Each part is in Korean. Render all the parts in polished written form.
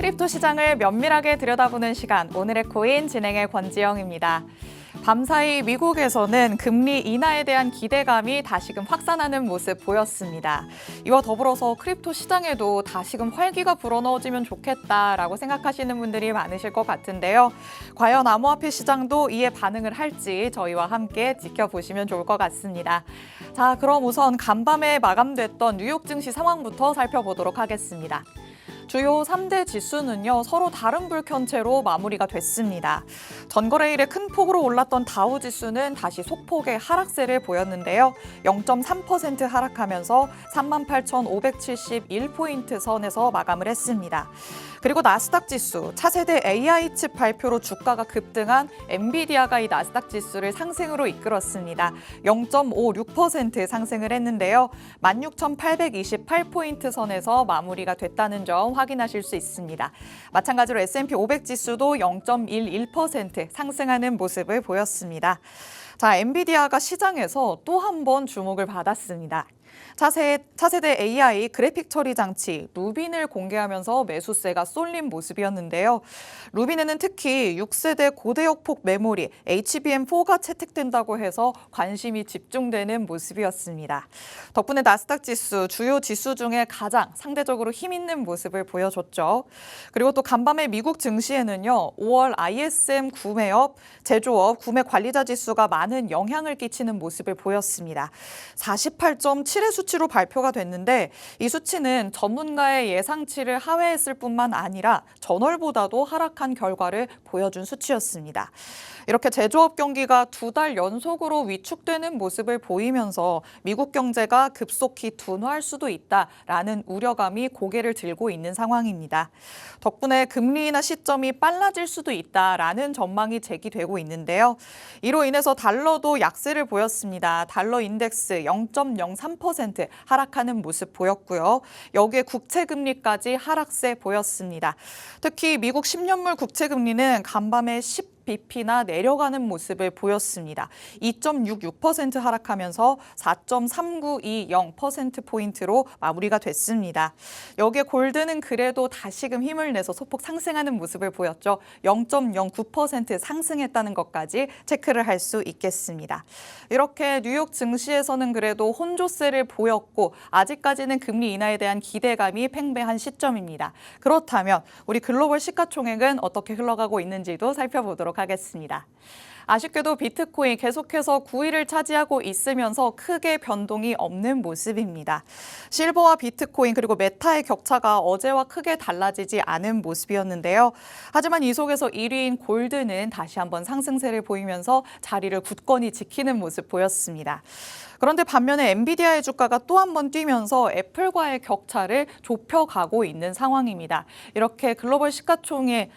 크립토 시장을 면밀하게 들여다보는 시간, 오늘의 코인 진행의 권지영입니다. 밤사이 미국에서는 금리 인하에 대한 기대감이 다시금 확산하는 모습 보였습니다. 이와 더불어서 크립토 시장에도 다시금 활기가 불어넣어지면 좋겠다라고 생각하시는 분들이 많으실 것 같은데요. 과연 암호화폐 시장도 이에 반응을 할지 저희와 함께 지켜보시면 좋을 것 같습니다. 자, 그럼 우선 간밤에 마감됐던 뉴욕 증시 상황부터 살펴보도록 하겠습니다. 주요 3대 지수는요, 서로 다른 불편체로 마무리가 됐습니다. 전거래일에 큰 폭으로 올랐던 다우 지수는 다시 소폭의 하락세를 보였는데요. 0.3% 하락하면서 38,571포인트 선에서 마감을 했습니다. 그리고 나스닥 지수, 차세대 AI 칩 발표로 주가가 급등한 엔비디아가 이 나스닥 지수를 상승으로 이끌었습니다. 0.56% 상승을 했는데요. 16,828포인트 선에서 마무리가 됐다는 점 확인하실 수 있습니다. 마찬가지로 S&P 500 지수도 0.11% 상승하는 모습을 보였습니다. 자, 엔비디아가 시장에서 또 한 번 주목을 받았습니다. 차세대 AI 그래픽 처리 장치 루빈을 공개하면서 매수세가 쏠린 모습이었는데요. 루빈에는 특히 6세대 고대역폭 메모리 HBM4가 채택된다고 해서 관심이 집중되는 모습이었습니다. 덕분에 나스닥 지수, 주요 지수 중에 가장 상대적으로 힘 있는 모습을 보여줬죠. 그리고 또 간밤에 미국 증시에는요, 5월 ISM 구매업, 제조업, 구매 관리자 지수가 많은 영향을 끼치는 모습을 보였습니다. 48.7의 수치로 발표가 됐는데 이 수치는 전문가의 예상치를 하회했을 뿐만 아니라 전월보다도 하락한 결과를 보여준 수치였습니다. 이렇게 제조업 경기가 2달 연속으로 위축되는 모습을 보이면서 미국 경제가 급속히 둔화할 수도 있다라는 우려감이 고개를 들고 있는 상황입니다. 덕분에 금리 인하 시점이 빨라질 수도 있다라는 전망이 제기되고 있는데요. 이로 인해서 달러도 약세를 보였습니다. 달러 인덱스 0.03% 하락하는 모습 보였고요. 여기에 국채금리까지 하락세 보였습니다. 특히 미국 10년물 국채금리는 간밤에 10bp나 내려가는 모습을 보였습니다. 2.66% 하락하면서 4.3920%포인트로 마무리가 됐습니다. 여기에 골드는 그래도 다시금 힘을 내서 소폭 상승하는 모습을 보였죠. 0.09% 상승했다는 것까지 체크를 할 수 있겠습니다. 이렇게 뉴욕 증시에서는 그래도 혼조세를 보였고 아직까지는 금리 인하에 대한 기대감이 팽배한 시점입니다. 그렇다면 우리 글로벌 시가총액은 어떻게 흘러가고 있는지도 살펴보도록 하겠습니다. 아쉽게도 비트코인 계속해서 9위를 차지하고 있으면서 크게 변동이 없는 모습입니다. 실버와 비트코인 그리고 메타의 격차가 어제와 크게 달라지지 않은 모습이었는데요. 하지만 이 속에서 1위인 골드는 다시 한번 상승세를 보이면서 자리를 굳건히 지키는 모습 보였습니다. 그런데 반면에 엔비디아의 주가가 또 한 번 뛰면서 애플과의 격차를 좁혀가고 있는 상황입니다. 이렇게 글로벌 시가총액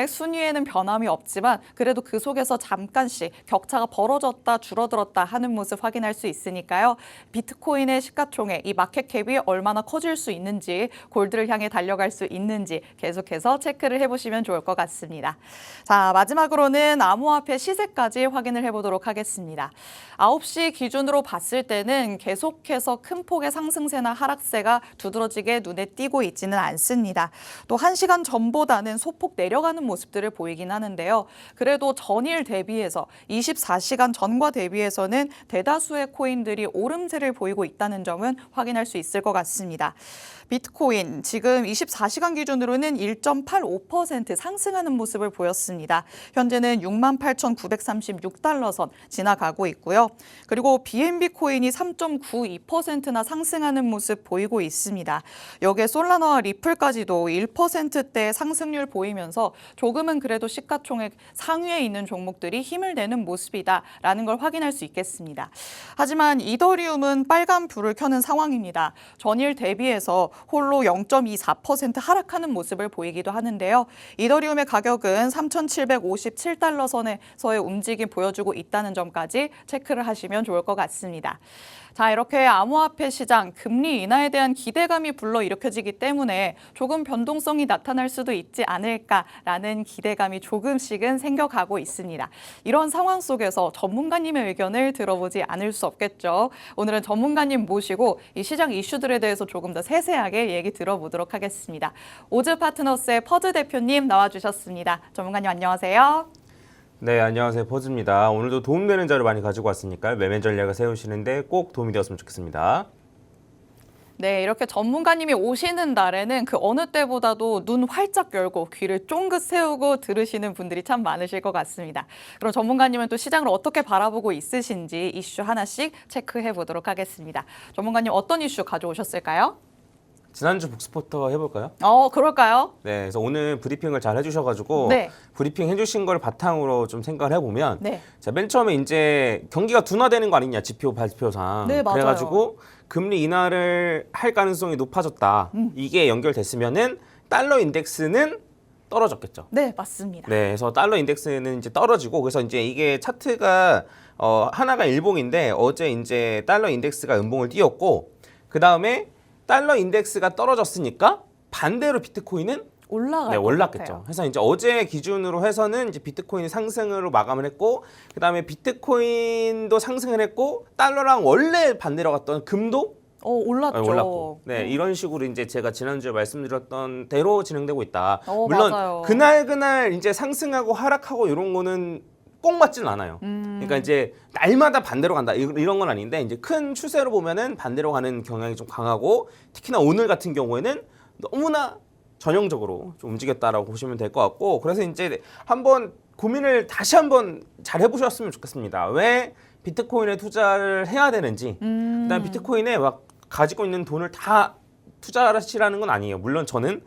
순위에는 변함이 없지만 그래도 그 속에서 잠깐씩 격차가 벌어졌다 줄어들었다 하는 모습 확인할 수 있으니까요. 비트코인의 시가총액, 이 마켓캡이 얼마나 커질 수 있는지, 골드를 향해 달려갈 수 있는지 계속해서 체크를 해보시면 좋을 것 같습니다. 자, 마지막으로는 암호화폐 시세까지 확인을 해보도록 하겠습니다. 9시 기준으로 봤을 때는 계속해서 큰 폭의 상승세나 하락세가 두드러지게 눈에 띄고 있지는 않습니다. 또 1시간 전보다는 소폭 내려가는 모습들을 보이긴 하는데요. 그래도 전일 대비해서 24시간 전과 대비해서는 대다수의 코인들이 오름세를 보이고 있다는 점은 확인할 수 있을 것 같습니다. 비트코인 지금 24시간 기준으로는 1.85% 상승하는 모습을 보였습니다. 현재는 68,936달러 선 지나가고 있고요. 그리고 BNB 코인이 3.92%나 상승하는 모습 보이고 있습니다. 여기에 솔라나와 리플까지도 1%대 상승률 보이면서 조금은 그래도 시가총액 상위에 있는 종목들이 힘을 내는 모습이다라는 걸 확인할 수 있겠습니다. 하지만 이더리움은 빨간 불을 켜는 상황입니다. 전일 대비해서 홀로 0.24% 하락하는 모습을 보이기도 하는데요. 이더리움의 가격은 3,757달러 선에서의 움직임 보여주고 있다는 점까지 체크를 하시면 좋을 것 같습니다. 자, 이렇게 암호화폐 시장 금리 인하에 대한 기대감이 불러일으켜지기 때문에 조금 변동성이 나타날 수도 있지 않을까라는 기대감이 조금씩은 생겨가고 있습니다. 이런 상황 속에서 전문가님의 의견을 들어보지 않을 수 없겠죠. 오늘은 전문가님 모시고 이 시장 이슈들에 대해서 조금 더 세세하게 얘기 들어보도록 하겠습니다. 오즈 파트너스의 퍼즈 대표님 나와주셨습니다. 전문가님 안녕하세요. 네, 안녕하세요. 퍼즈입니다. 오늘도 도움되는 자료 많이 가지고 왔으니까요. 매매 전략을 세우시는데 꼭 도움이 되었으면 좋겠습니다. 네, 이렇게 전문가님이 오시는 날에는 그 어느 때보다도 눈 활짝 열고 귀를 쫑긋 세우고 들으시는 분들이 참 많으실 것 같습니다. 그럼 전문가님은 또 시장을 어떻게 바라보고 있으신지 이슈 하나씩 체크해 보도록 하겠습니다. 전문가님 어떤 이슈 가져오셨을까요? 지난주 복스포터 해볼까요? 그럴까요? 네, 그래서 오늘 브리핑을 잘 해주셔가지고 네. 브리핑 해주신 걸 바탕으로 좀 생각을 해보면 네. 자, 맨 처음에 이제 경기가 둔화되는 거 아니냐, 지표 발표상. 네, 맞아요. 그래가지고 금리 인하를 할 가능성이 높아졌다. 이게 연결됐으면은 달러 인덱스는 떨어졌겠죠. 네, 맞습니다. 네, 그래서 달러 인덱스는 이제 떨어지고 그래서 이제 이게 차트가 하나가 일봉인데 어제 이제 달러 인덱스가 음봉을 띄웠고 그 다음에 달러 인덱스가 떨어졌으니까 반대로 비트코인은 올라갈 것 올랐겠죠. 같아요. 그래서 이제 어제 기준으로 해서는 이제 비트코인이 상승으로 마감을 했고 그 다음에 비트코인도 상승을 했고 달러랑 원래 반대로 갔던 금도 올랐죠. 올랐고. 네, 이런 식으로 이제 제가 지난주에 말씀드렸던 대로 진행되고 있다. 어, 물론 맞아요. 그날 이제 상승하고 하락하고 이런 거는 꼭 맞지는 않아요. 그러니까 이제 날마다 반대로 간다 이런 건 아닌데 이제 큰 추세로 보면은 반대로 가는 경향이 좀 강하고 특히나 오늘 같은 경우에는 너무나 전형적으로 좀 움직였다라고 보시면 될 것 같고 그래서 이제 한번 고민을 다시 한번 잘 해보셨으면 좋겠습니다. 왜 비트코인에 투자를 해야 되는지 그다음 비트코인에 막 가지고 있는 돈을 다 투자하시라는 건 아니에요. 물론 저는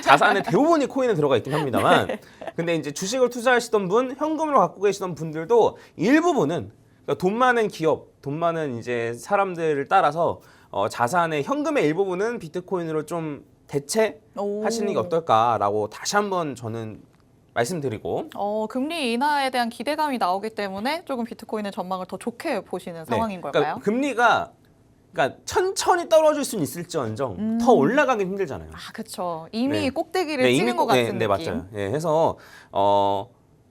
자산의 대부분이 코인에 들어가 있긴 합니다만 근데 이제 주식을 투자하시던 분, 현금으로 갖고 계시던 분들도 일부분은 그러니까 돈 많은 기업, 돈 많은 이제 사람들을 따라서 자산의 현금의 일부분은 비트코인으로 좀 대체하시는 게 어떨까라고 다시 한번 저는 말씀드리고 금리 인하에 대한 기대감이 나오기 때문에 조금 비트코인의 전망을 더 좋게 보시는 상황인 걸까요? 그러니까 금리가 그러니까 천천히 떨어질 수는 있을지언정 더 올라가긴 힘들잖아요. 아, 그렇죠. 이미 네. 꼭대기를 네, 찍은 것 같은 네, 느낌. 맞아요. 예, 해서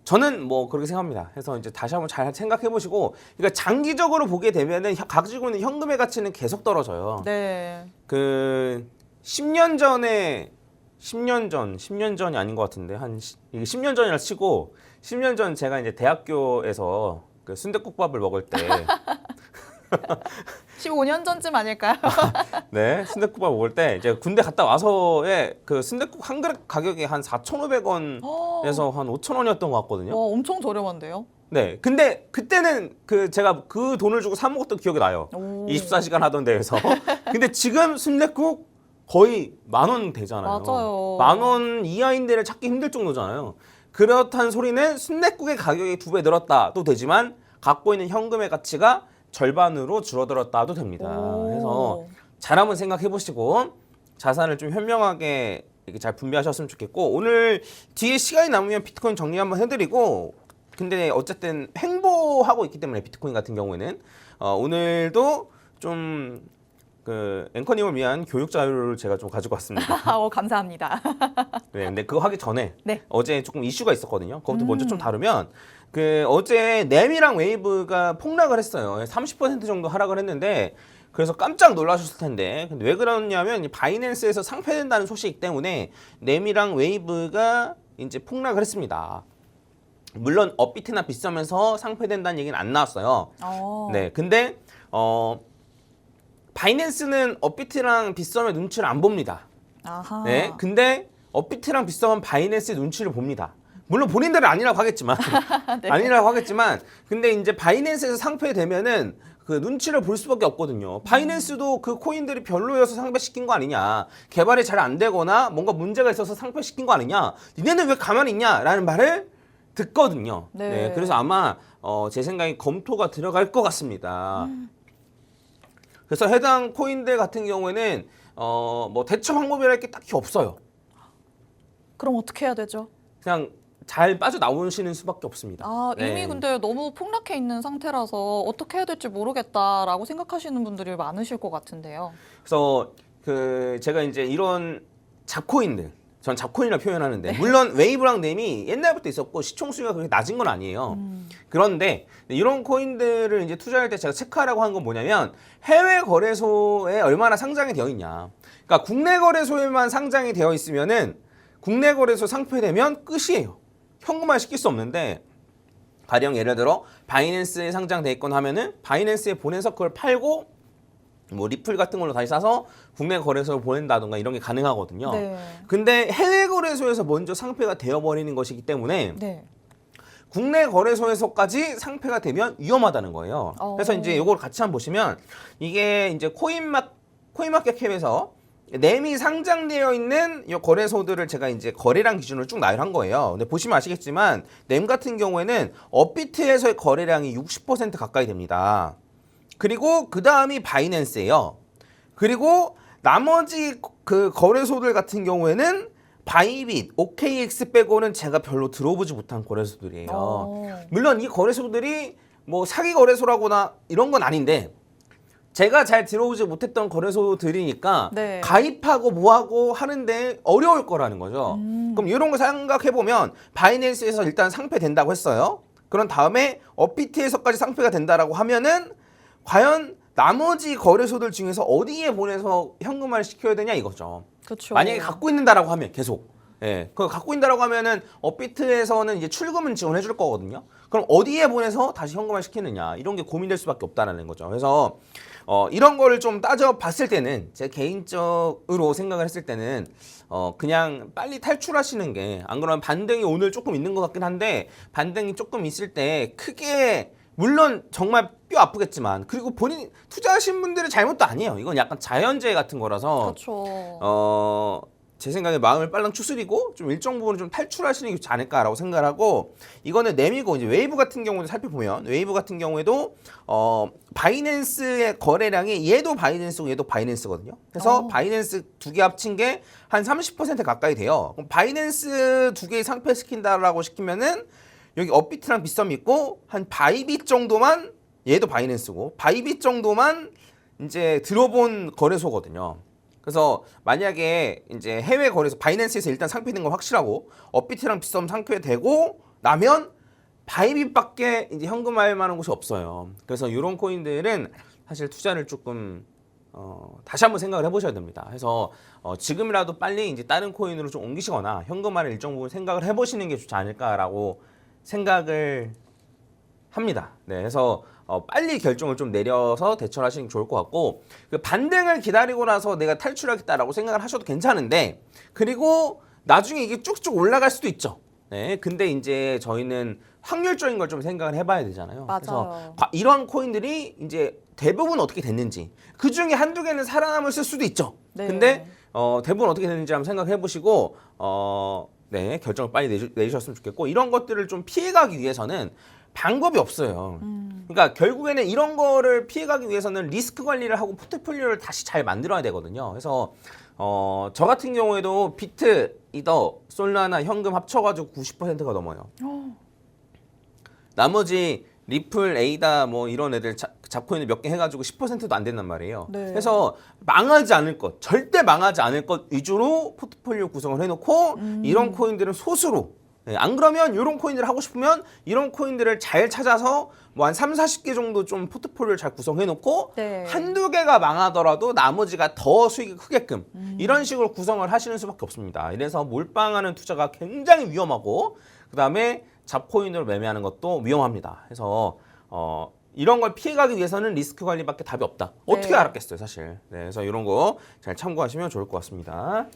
저는 뭐 그렇게 생각합니다. 해서 이제 다시 한번 잘 생각해 보시고, 그러니까 장기적으로 보게 되면은 가지고 있는 현금의 가치는 계속 떨어져요. 네. 그 10년 전이 아닌 것 같은데 이게 10년 전이라 치고 10년 전 제가 이제 대학교에서 그 순댓국밥을 먹을 때 15년 전쯤 아닐까요? 네, 순댓국밥 먹을 때 이제 군대 갔다 와서의 그 순댓국 한 그릇 가격이 한 4,500원에서 한 5,000원이었던 것 같거든요. 엄청 저렴한데요? 네, 근데 그때는 그 제가 그 돈을 주고 사 먹었던 기억이 나요. 24시간 하던 데에서. 근데 지금 순댓국 거의 10,000원 되잖아요. 맞아요. 10,000원 이하인 데를 찾기 힘들 정도잖아요. 그렇다는 소리는 순댓국의 가격이 2배 늘었다도 되지만 갖고 있는 현금의 가치가 절반으로 줄어들었다도 됩니다. 그래서 잘 한번 생각해 보시고 자산을 좀 현명하게 이렇게 잘 분배하셨으면 좋겠고 오늘 뒤에 시간이 남으면 비트코인 정리 한번 해드리고 근데 어쨌든 횡보하고 있기 때문에 비트코인 같은 경우에는 오늘도 좀 그 앵커님을 위한 교육 자료를 제가 좀 가지고 왔습니다. 감사합니다. 네, 근데 그거 하기 전에 네. 어제 조금 이슈가 있었거든요. 그것부터 먼저 좀 다루면 그 어제 램이랑 웨이브가 폭락을 했어요. 30% 정도 하락을 했는데 그래서 깜짝 놀라셨을 텐데 근데 왜 그러냐면 바이낸스에서 상폐된다는 소식 때문에 램이랑 웨이브가 이제 폭락을 했습니다. 물론 업비트나 빗썸에서 상폐된다는 얘기는 안 나왔어요. 네, 근데 바이낸스는 업비트랑 빗썸의 눈치를 안 봅니다. 아하. 네, 근데 업비트랑 빗썸은 바이낸스의 눈치를 봅니다. 물론 본인들은 아니라고 하겠지만, 네. 아니라고 하겠지만, 근데 이제 바이낸스에서 상폐되면은 그 눈치를 볼 수밖에 없거든요. 바이낸스도 그 코인들이 별로여서 상폐시킨 거 아니냐, 개발이 잘 안 되거나 뭔가 문제가 있어서 상폐시킨 거 아니냐, 니네는 왜 가만히 있냐라는 말을 듣거든요. 네. 네, 그래서 아마 제 생각에 검토가 들어갈 것 같습니다. 그래서 해당 코인들 같은 경우에는 뭐 대처 방법이랄 게 딱히 없어요. 그럼 어떻게 해야 되죠? 그냥 잘 빠져나오시는 수밖에 없습니다. 아, 이미 네. 근데 너무 폭락해 있는 상태라서 어떻게 해야 될지 모르겠다라고 생각하시는 분들이 많으실 것 같은데요. 그래서 제가 이제 이런 잡코인들, 전 잡코인이라 표현하는데 물론 웨이브랑 넴이 옛날부터 있었고 시총 수익가 그렇게 낮은 건 아니에요. 그런데 이런 코인들을 이제 투자할 때 제가 체크하라고 한 건 뭐냐면 해외 거래소에 얼마나 상장이 되어 있냐. 그러니까 국내 거래소에만 상장이 되어 있으면은 국내 거래소 상폐되면 끝이에요. 현금화 시킬 수 없는데 가령 예를 들어 바이낸스에 상장돼 있거나 하면은 바이낸스에 보내서 그걸 팔고 뭐 리플 같은 걸로 다시 사서 국내 거래소에 보낸다던가 이런 게 가능하거든요. 네. 근데 해외 거래소에서 먼저 상폐가 되어버리는 것이기 때문에 네. 국내 거래소에서까지 상폐가 되면 위험하다는 거예요. 그래서 이제 이걸 같이 한번 보시면 이게 이제 코인마켓캡에서 넴이 상장되어 있는 이 거래소들을 제가 이제 거래량 기준으로 쭉 나열한 거예요. 근데 보시면 아시겠지만 넴 같은 경우에는 업비트에서의 거래량이 60% 가까이 됩니다. 그리고 그 다음이 바이낸스예요. 그리고 나머지 그 거래소들 같은 경우에는 바이빗, OKX 빼고는 제가 별로 들어보지 못한 거래소들이에요. 물론 이 거래소들이 뭐 사기 거래소라거나 이런 건 아닌데 제가 잘 들어오지 못했던 거래소들이니까 네. 가입하고 뭐하고 하는데 어려울 거라는 거죠. 그럼 이런 거 생각해보면 바이낸스에서 일단 상폐된다고 했어요. 그런 다음에 업비트에서까지 상폐가 된다라고 하면은 과연 나머지 거래소들 중에서 어디에 보내서 현금화를 시켜야 되냐 이거죠. 그렇죠. 만약에 갖고 있는다라고 하면 계속 그거 갖고 있다라고 하면은 업비트에서는 이제 출금은 지원해 줄 거거든요. 그럼 어디에 보내서 다시 현금화 시키느냐 이런 게 고민될 수밖에 없다는 거죠. 그래서 이런 거를 좀 따져봤을 때는 제 개인적으로 생각을 했을 때는 그냥 빨리 탈출하시는 게 안 그러면 반등이 오늘 조금 있는 것 같긴 한데 반등이 조금 있을 때 크게 물론 정말 뼈 아프겠지만 그리고 본인 투자하신 분들의 잘못도 아니에요. 이건 약간 자연재해 같은 거라서 그렇죠. 제 생각에 마음을 빨랑 추스리고 좀 일정 부분은 좀 탈출하시는 게 좋지 않을까라고 생각을 하고 이거는 넴이고 이제 웨이브 같은 경우도 살펴보면 웨이브 같은 경우에도 바이낸스의 거래량이 얘도 바이낸스고 얘도 바이낸스거든요. 그래서 바이낸스 두 개 합친 게 한 30% 가까이 돼요. 그럼 바이낸스 두 개 상폐시킨다라고 시키면은 여기 업비트랑 빗썸이 있고 한 바이빗 정도만 얘도 바이낸스고 바이빗 정도만 이제 들어본 거래소거든요. 그래서 만약에 이제 해외 거래소 바이낸스에서 일단 상폐된 건 확실하고 업비트랑 빗썸 상폐되고 나면 바이빗밖에 이제 현금화할 만한 곳이 없어요. 그래서 이런 코인들은 사실 투자를 조금 다시 한번 생각을 해보셔야 됩니다. 그래서 지금이라도 빨리 이제 다른 코인으로 좀 옮기시거나 현금화를 일정 부분 생각을 해보시는 게 좋지 않을까라고 생각을 합니다. 네, 그래서 빨리 결정을 좀 내려서 대처를 하시는 게 좋을 것 같고 그 반등을 기다리고 나서 내가 탈출하겠다라고 생각을 하셔도 괜찮은데 그리고 나중에 이게 쭉쭉 올라갈 수도 있죠. 네, 근데 이제 저희는 확률적인 걸 좀 생각을 해봐야 되잖아요. 맞아요. 그래서 이러한 코인들이 이제 대부분 어떻게 됐는지 그 중에 한두 개는 살아남을 수도 있죠. 네. 근데 대부분 어떻게 됐는지 한번 생각해 보시고 네, 결정을 빨리 내주셨으면 좋겠고 이런 것들을 좀 피해가기 위해서는 방법이 없어요. 그러니까 결국에는 이런 거를 피해가기 위해서는 리스크 관리를 하고 포트폴리오를 다시 잘 만들어야 되거든요. 그래서 저 같은 경우에도 비트, 이더, 솔라나 현금 합쳐가지고 90%가 넘어요. 나머지 리플, 에이다 뭐 이런 애들 잡코인을 몇 개 해가지고 10%도 안 된단 말이에요. 네. 그래서 망하지 않을 것, 절대 망하지 않을 것 위주로 포트폴리오 구성을 해놓고 이런 코인들은 소수로 안 그러면 이런 코인들을 하고 싶으면 이런 코인들을 잘 찾아서 뭐 한 3, 40개 정도 좀 포트폴리오를 잘 구성해 놓고 네. 한두 개가 망하더라도 나머지가 더 수익이 크게끔 이런 식으로 구성을 하시는 수밖에 없습니다. 이래서 몰빵하는 투자가 굉장히 위험하고 그다음에 잡코인으로 매매하는 것도 위험합니다. 그래서 이런 걸 피해가기 위해서는 리스크 관리밖에 답이 없다. 어떻게 네. 알았겠어요, 사실. 네, 그래서 이런 거 잘 참고하시면 좋을 것 같습니다.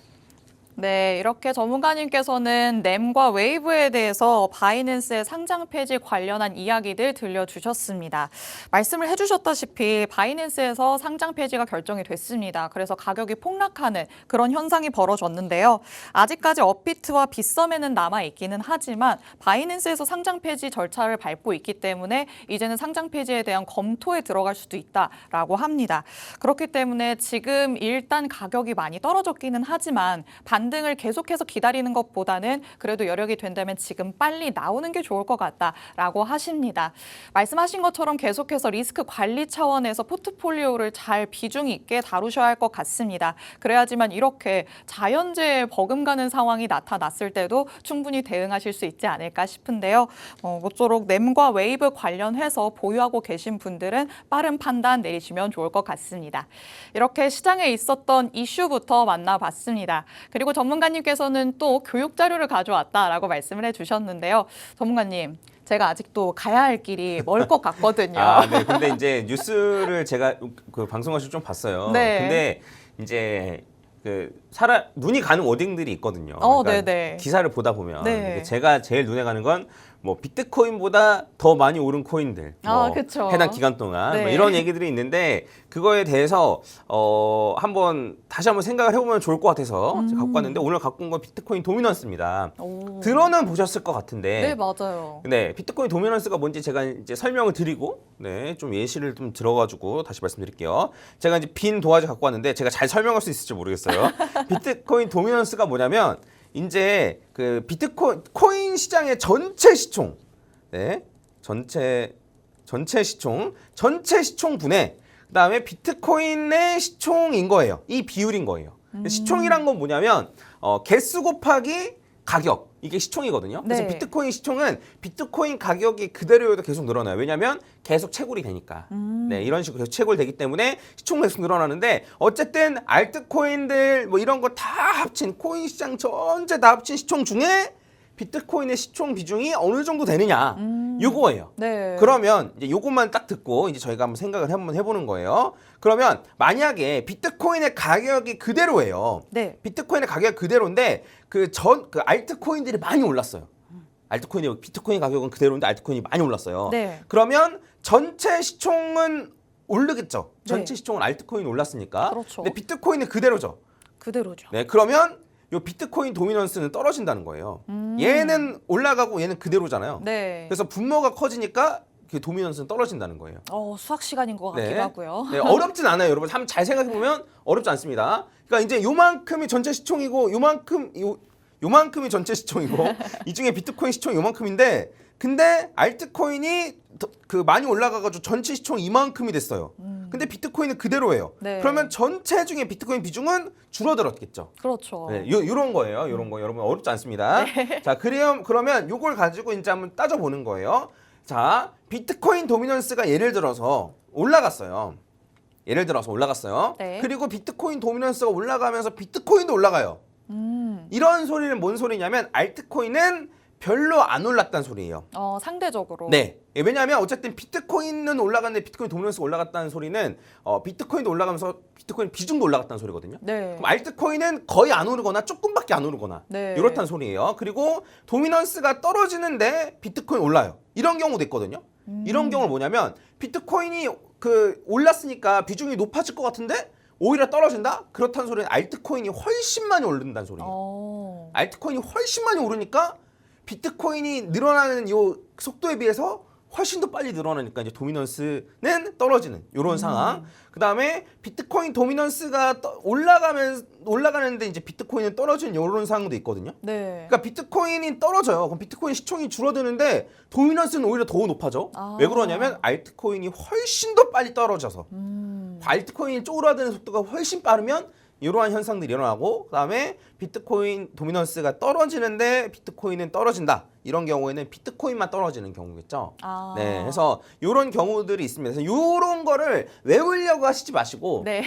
네, 이렇게 전문가님께서는 넴과 웨이브에 대해서 바이낸스의 상장 폐지 관련한 이야기들 들려주셨습니다. 말씀을 해주셨다시피 바이낸스에서 상장 폐지가 결정이 됐습니다. 그래서 가격이 폭락하는 그런 현상이 벌어졌는데요. 아직까지 업비트와 빗썸에는 남아있기는 하지만 바이낸스에서 상장 폐지 절차를 밟고 있기 때문에 이제는 상장 폐지에 대한 검토에 들어갈 수도 있다라고 합니다. 그렇기 때문에 지금 일단 가격이 많이 떨어졌기는 하지만 반등을 계속해서 기다리는 것보다는 그래도 여력이 된다면 지금 빨리 나오는 게 좋을 것 같다라고 하십니다. 말씀하신 것처럼 계속해서 리스크 관리 차원에서 포트폴리오를 잘 비중 있게 다루셔야 할 것 같습니다. 그래야지만 이렇게 자연재해 버금가는 상황이 나타났을 때도 충분히 대응하실 수 있지 않을까 싶은데요. 모쪼록 램과 웨이브 관련해서 보유하고 계신 분들은 빠른 판단 내리시면 좋을 것 같습니다. 이렇게 시장에 있었던 이슈부터 만나봤습니다. 그리고 전문가님께서는 또 교육 자료를 가져왔다라고 말씀을 해주셨는데요. 전문가님, 제가 아직도 가야 할 길이 멀 것 같거든요. 네. 근데 이제 뉴스를 제가 그 방송하실 좀 봤어요. 네. 근데 이제 눈이 가는 워딩들이 있거든요. 네네. 기사를 보다 보면 네. 제가 제일 눈에 가는 건 뭐 비트코인보다 더 많이 오른 코인들, 그쵸. 해당 기간 동안 네. 뭐 이런 얘기들이 있는데 그거에 대해서 다시 한번 생각을 해보면 좋을 것 같아서 제가 갖고 왔는데 오늘 갖고 온 건 비트코인 도미넌스입니다. 들어는 보셨을 것 같은데. 네, 맞아요. 네, 비트코인 도미넌스가 뭔지 제가 이제 설명을 드리고, 좀 예시를 좀 들어가지고 다시 말씀드릴게요. 제가 이제 빈 도화지 갖고 왔는데 제가 잘 설명할 수 있을지 모르겠어요. 비트코인 도미넌스가 뭐냐면 이제 그 코인 시장의 전체 시총, 전체 시총분의 그다음에 비트코인의 시총인 거예요. 이 비율인 거예요. 시총이란 건 뭐냐면 개수 곱하기 가격, 이게 시총이거든요. 그래서 네. 비트코인 시총은 비트코인 가격이 그대로여도 계속 늘어나요. 왜냐하면 계속 채굴이 되니까. 이런 식으로 계속 채굴되기 때문에 시총 계속 늘어나는데 어쨌든 알트코인들 뭐 이런 거 다 합친 코인 시장 전체 다 합친 시총 중에 비트코인의 시총 비중이 어느 정도 되느냐, 요거예요. 네. 그러면 이제 요것만 딱 듣고 이제 저희가 한번 생각을 한번 해보는 거예요. 그러면 만약에 비트코인의 가격이 그대로예요. 네. 비트코인의 가격이 그대로인데 그 알트코인들이 많이 올랐어요. 비트코인 가격은 그대로인데 알트코인이 많이 올랐어요. 네. 그러면 전체 시총은 오르겠죠. 전체 네. 시총은 알트코인이 올랐으니까. 그렇죠. 근데 비트코인은 그대로죠. 그대로죠. 네, 그러면 요 비트코인 도미넌스는 떨어진다는 거예요. 얘는 올라가고 얘는 그대로잖아요. 네. 그래서 분모가 커지니까 그 도미넌스는 떨어진다는 거예요. 수학 시간인 것 같기도 하고요. 네, 어렵진 않아요, 여러분. 한번 잘 생각해 보면 어렵지 않습니다. 그러니까 이제 요만큼이 전체 시총이고 요만큼이 전체 시총이고 이 중에 비트코인 시총이 요만큼인데 근데 알트코인이 많이 올라가가지고 전체 시총 이만큼이 됐어요. 근데 비트코인은 그대로예요. 네. 그러면 전체 중에 비트코인 비중은 줄어들었겠죠. 그렇죠. 네, 요런 거예요. 요런 거 여러분 어렵지 않습니다. 자, 그러면 요걸 가지고 이제 한번 따져보는 거예요. 자, 비트코인 도미넌스가 예를 들어서 올라갔어요. 네. 그리고 비트코인 도미넌스가 올라가면서 비트코인도 올라가요. 이런 소리는 뭔 소리냐면 알트코인은 별로 안 올랐다는 소리예요. 상대적으로. 네. 왜냐하면 어쨌든 비트코인은 올라갔는데 비트코인 도미넌스가 올라갔다는 소리는 비트코인도 올라가면서 비트코인 비중도 올라갔다는 소리거든요. 네. 그럼 알트코인은 거의 안 오르거나 조금밖에 안 오르거나 네. 이렇다는 소리예요. 그리고 도미넌스가 떨어지는데 비트코인 올라요. 이런 경우도 있거든요. 이런 경우는 뭐냐면 비트코인이 올랐으니까 비중이 높아질 것 같은데 오히려 떨어진다? 그렇다는 소리는 알트코인이 훨씬 많이 오른다는 소리예요. 알트코인이 훨씬 많이 오르니까 비트코인이 늘어나는 요 속도에 비해서 훨씬 더 빨리 늘어나니까 이제 도미넌스는 떨어지는 이런 상황. 그다음에 비트코인 도미넌스가 올라가는데 이제 비트코인은 떨어지는 이런 상황도 있거든요. 네. 그러니까 비트코인이 떨어져요. 그럼 비트코인 시총이 줄어드는데 도미넌스는 오히려 더 높아져. 왜 그러냐면 알트코인이 훨씬 더 빨리 떨어져서 알트코인이 쪼그라드는 속도가 훨씬 빠르면 이러한 현상들이 일어나고 그다음에 비트코인 도미넌스가 떨어지는데 비트코인은 떨어진다. 이런 경우에는 비트코인만 떨어지는 경우겠죠. 네, 그래서 이런 경우들이 있습니다. 그래서 이런 거를 외우려고 하시지 마시고 네.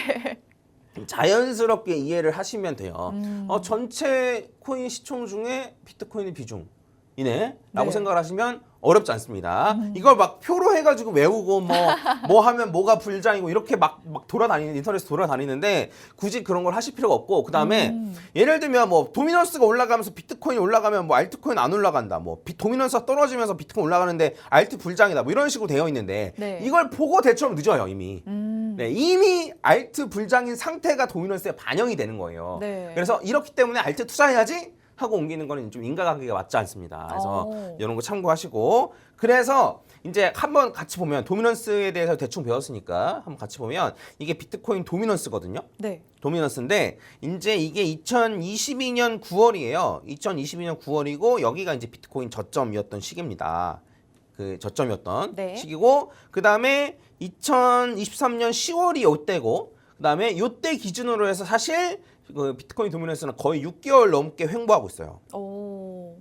자연스럽게 이해를 하시면 돼요. 전체 코인 시총 중에 비트코인의 비중이네 라고 네. 생각을 하시면 어렵지 않습니다. 이걸 막 표로 해가지고 외우고 뭐 하면 뭐가 불장이고 이렇게 막 인터넷에서 돌아다니는데 굳이 그런 걸 하실 필요가 없고 그 다음에 예를 들면 뭐 도미넌스가 올라가면서 비트코인이 올라가면 뭐 알트코인 안 올라간다. 뭐 도미넌스가 떨어지면서 비트코인 올라가는데 알트 불장이다. 뭐 이런 식으로 되어 있는데 네. 이걸 보고 대처하면 늦어요 이미. 네, 이미 알트 불장인 상태가 도미넌스에 반영이 되는 거예요. 네. 그래서 이렇기 때문에 알트 투자해야지 하고 옮기는 거는 좀 인과관계가 맞지 않습니다. 그래서 오. 이런 거 참고하시고 그래서 이제 한번 같이 보면 도미넌스에 대해서 대충 배웠으니까 한번 같이 보면 이게 비트코인 도미넌스거든요. 네. 도미넌스인데 이제 이게 2022년 9월이에요. 2022년 9월이고 여기가 이제 비트코인 저점이었던 시기입니다. 그 저점이었던 네. 시기고 그다음에 2023년 10월이 요때고 그다음에 요때 기준으로 해서 사실 그 비트코인 도미넌스는 거의 6개월 넘게 횡보하고 있어요. 오.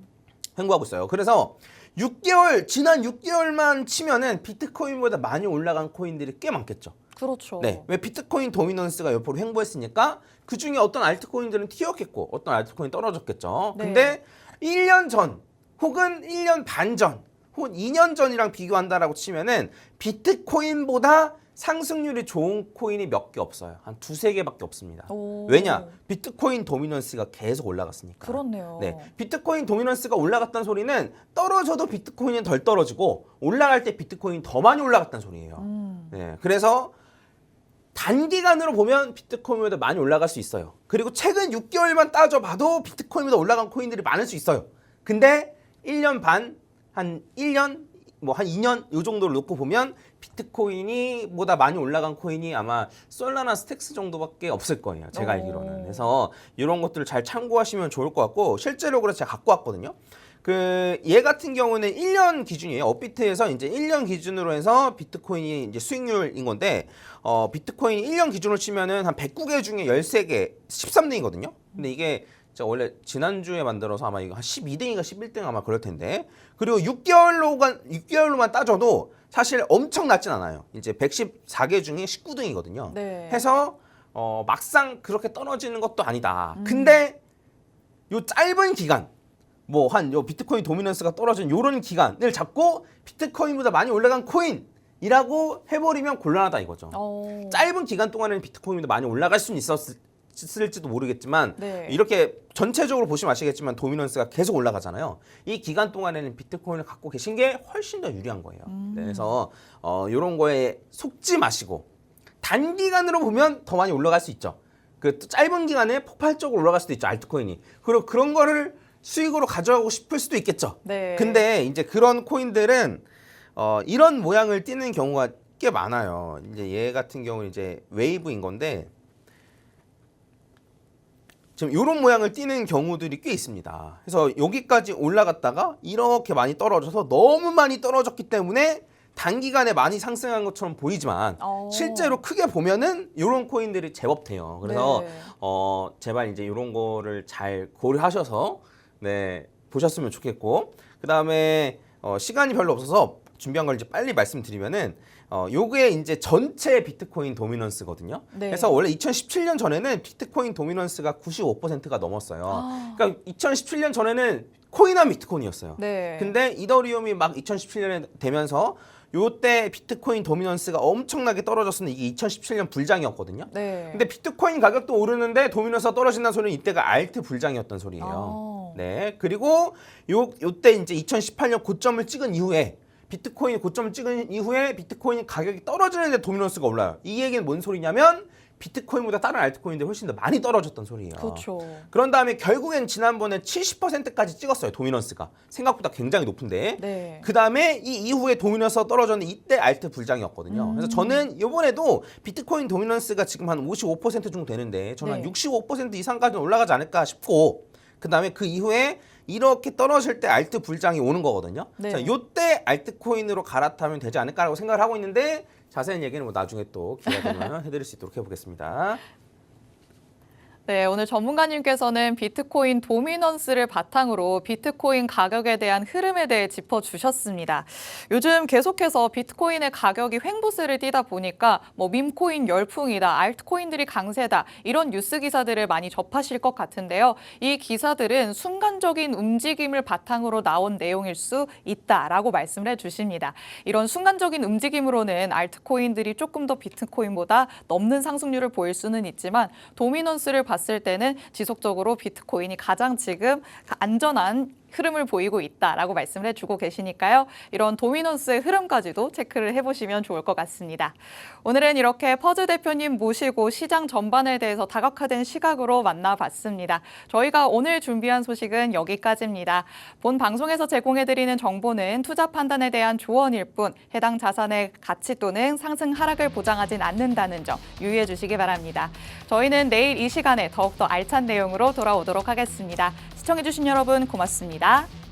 횡보하고 있어요. 그래서 6개월 지난 6개월만 치면은 비트코인보다 많이 올라간 코인들이 꽤 많겠죠. 그렇죠. 네. 왜 비트코인 도미넌스가 옆으로 횡보했으니까 그 중에 어떤 알트코인들은 튀었겠고 어떤 알트코인 떨어졌겠죠. 네. 근데 1년 전 혹은 1년 반 전 혹은 2년 전이랑 비교한다라고 치면은 비트코인보다 상승률이 좋은 코인이 몇 개 없어요. 한 두세 개밖에 없습니다. 오. 왜냐? 비트코인 도미넌스가 계속 올라갔으니까. 그렇네요. 네. 비트코인 도미넌스가 올라갔다는 소리는 떨어져도 비트코인은 덜 떨어지고 올라갈 때 비트코인이 더 많이 올라갔다는 소리예요. 네. 그래서 단기간으로 보면 비트코인보다 많이 올라갈 수 있어요. 그리고 최근 6개월만 따져봐도 비트코인보다 올라간 코인들이 많을 수 있어요. 근데 1년 반, 한 1년, 뭐 한 2년 요 정도를 놓고 보면 비트코인이 보다 많이 올라간 코인이 아마 솔라나 스택스 정도밖에 없을 거예요. 제가 알기로는. 그래서 이런 것들을 잘 참고하시면 좋을 것 같고 실제로 그래서 제가 갖고 왔거든요. 그 얘 같은 경우는 1년 기준이에요. 업비트에서 이제 1년 기준으로 해서 비트코인이 이제 수익률인 건데 비트코인 1년 기준으로 치면은 한 109개 중에 13개 13등이거든요. 근데 이게 제가 원래 지난주에 만들어서 아마 이거 한 12등인가 11등 아마 그럴 텐데 그리고 6개월로만 따져도 사실 엄청 낮진 않아요. 이제 114개 중에 19등이거든요. 네. 해서 막상 그렇게 떨어지는 것도 아니다. 근데 요 짧은 기간 뭐 한 요 비트코인 도미넌스가 떨어진 요런 기간을 잡고 비트코인보다 많이 올라간 코인이라고 해버리면 곤란하다 이거죠. 오. 짧은 기간 동안에는 비트코인보다 많이 올라갈 수는 있을지도 모르겠지만 네. 이렇게 전체적으로 보시면 아시겠지만 도미넌스가 계속 올라가잖아요. 이 기간 동안에는 비트코인을 갖고 계신 게 훨씬 더 유리한 거예요. 네, 그래서 이런 거에 속지 마시고 단기간으로 보면 더 많이 올라갈 수 있죠. 그 짧은 기간에 폭발적으로 올라갈 수도 있죠. 알트코인이. 그리고 그런 거를 수익으로 가져가고 싶을 수도 있겠죠. 네. 근데 이제 그런 코인들은 이런 모양을 띠는 경우가 꽤 많아요. 이제 얘 같은 경우는 이제 웨이브인 건데 지금 이런 모양을 띠는 경우들이 꽤 있습니다. 그래서 여기까지 올라갔다가 이렇게 많이 떨어져서 너무 많이 떨어졌기 때문에 단기간에 많이 상승한 것처럼 보이지만 실제로 크게 보면은 이런 코인들이 제법 돼요. 그래서 네. 제발 이제 이런 거를 잘 고려하셔서 네 보셨으면 좋겠고 그 다음에 시간이 별로 없어서 준비한 걸 이제 빨리 말씀드리면은 요게 이제 전체 비트코인 도미넌스거든요. 네. 그래서 원래 2017년 전에는 비트코인 도미넌스가 95%가 넘었어요. 그러니까 2017년 전에는 코인한 비트코인이었어요. 네. 근데 이더리움이 막 2017년에 되면서 요때 비트코인 도미넌스가 엄청나게 떨어졌었는데 이게 2017년 불장이었거든요. 네. 근데 비트코인 가격도 오르는데 도미넌스가 떨어진다는 소리는 이때가 알트 불장이었던 소리예요. 네. 그리고 요때 이제 2018년 고점을 찍은 이후에 비트코인이 고점을 찍은 이후에 비트코인 가격이 떨어지는데 도미넌스가 올라요. 이 얘기는 뭔 소리냐면 비트코인보다 다른 알트코인들이 훨씬 더 많이 떨어졌던 소리예요. 그렇죠. 그런 다음에 결국엔 지난번에 70%까지 찍었어요. 도미넌스가. 생각보다 굉장히 높은데. 네. 그 다음에 이 이후에 도미넌스가 떨어졌는데 이때 알트 불장이었거든요. 그래서 저는 이번에도 비트코인 도미넌스가 지금 한 55% 정도 되는데 저는 네. 한 65% 이상까지 올라가지 않을까 싶고 그 다음에 그 이후에 이렇게 떨어질 때 알트 불장이 오는 거거든요. 네. 자, 요때 알트코인으로 갈아타면 되지 않을까라고 생각을 하고 있는데 자세한 얘기는 뭐 나중에 또 기회가 되면 해드릴 수 있도록 해보겠습니다. 네, 오늘 전문가님께서는 비트코인 도미넌스를 바탕으로 비트코인 가격에 대한 흐름에 대해 짚어주셨습니다. 요즘 계속해서 비트코인의 가격이 횡보세를 띠다 보니까 뭐 밈코인 열풍이다, 알트코인들이 강세다 이런 뉴스 기사들을 많이 접하실 것 같은데요. 이 기사들은 순간적인 움직임을 바탕으로 나온 내용일 수 있다라고 말씀을 해주십니다. 이런 순간적인 움직임으로는 알트코인들이 조금 더 비트코인보다 넘는 상승률을 보일 수는 있지만 도미넌스를 봤을 때는 지속적으로 비트코인이 가장 지금 안전한 흐름을 보이고 있다라고 말씀을 해주고 계시니까요. 이런 도미노스의 흐름까지도 체크를 해보시면 좋을 것 같습니다. 오늘은 이렇게 퍼즈 대표님 모시고 시장 전반에 대해서 다각화된 시각으로 만나봤습니다. 저희가 오늘 준비한 소식은 여기까지입니다. 본 방송에서 제공해드리는 정보는 투자 판단에 대한 조언일 뿐 해당 자산의 가치 또는 상승 하락을 보장하진 않는다는 점 유의해 주시기 바랍니다. 저희는 내일 이 시간에 더욱더 알찬 내용으로 돌아오도록 하겠습니다. 시청해주신 여러분 고맙습니다.